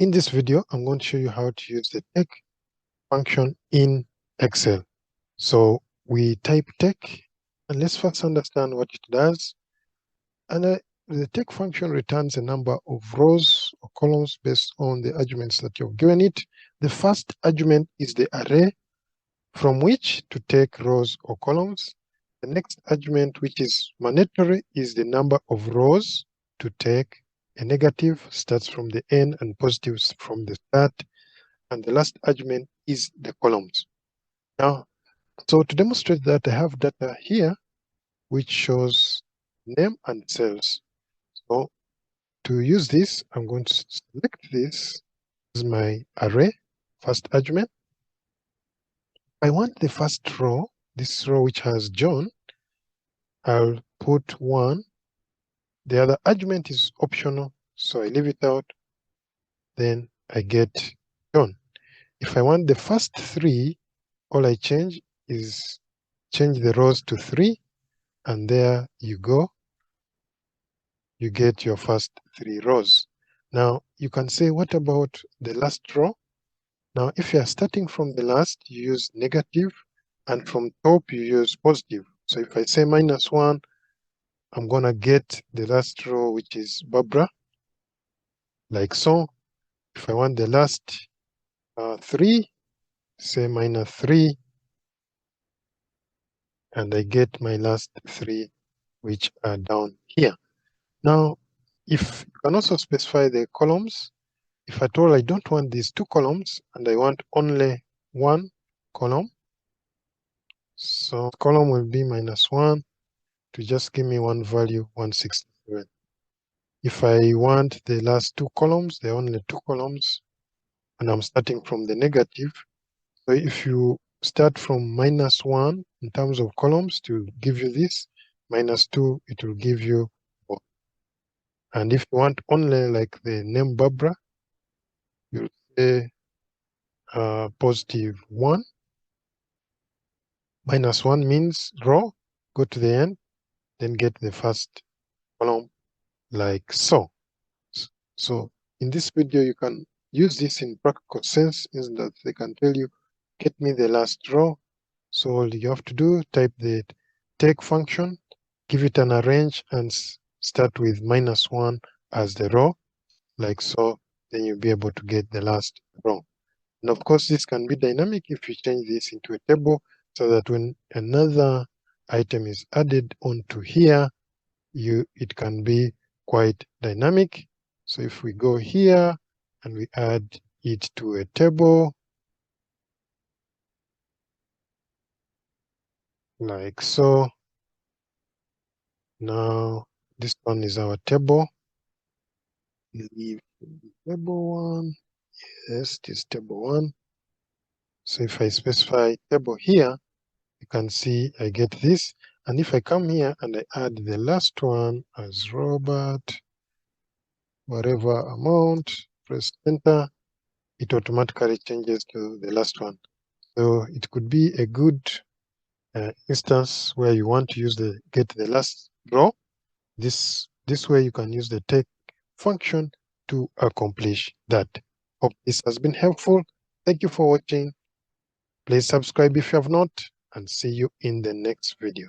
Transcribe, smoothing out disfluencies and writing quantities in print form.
In this video, I'm going to show you how to use the take function in Excel. So we type take, and let's first understand what it does. And the take function returns a number of rows or columns based on the arguments that you've given it. The first argument is the array from which to take rows or columns. The next argument, which is mandatory, is the number of rows to take. A negative starts from the end and positives from the start. And the last argument is the columns. Now, so to demonstrate that, I have data here which shows name and cells. So to use this, I'm going to select this as my array, first argument. I want the first row, this row which has John, I'll put 1. The other argument is optional, so I leave it out. Then I get John. If I want the first 3, all I change is change the rows to 3, and there you go. You get your first 3 rows. Now you can say, what about the last row? Now if you are starting from the last, you use negative, and from top you use positive. So if I say -1, I'm gonna get the last row, which is Barbara, like so. If I want the last 3, say -3, and I get my last 3, which are down here. Now, if you can also specify the columns. If at all I don't want these 2 columns and I want only 1 column, so column will be -1 to just give me one value, 167. If I want the last 2 columns, there are only 2 columns, and I'm starting from the negative. So if you start from -1 in terms of columns, it will give you this. -2, it will give you 4. And if you want only like the name Barbara, you'll say +1. -1 means row, go to the end, then get the first column like so. So in this video, you can use this in practical sense, is that they can tell you, get me the last row. So all you have to do, type the take function, give it an arrange, and start with -1 as the row, like so. Then you'll be able to get the last row. And of course, this can be dynamic if you change this into a table, so that when another item is added onto here, it can be quite dynamic. So if we go here and we add it to a table, like so. Now this one is our table. Leave table 1. Yes, this table 1. So if I specify table here, you can see I get this. And if I come here and I add the last one as Robert, whatever amount, press enter, it automatically changes to the last one. So it could be a good instance where you want to use the get the last row. This way you can use the take function to accomplish that. Hope this has been helpful. Thank you for watching. Please subscribe if you have not, and see you in the next video.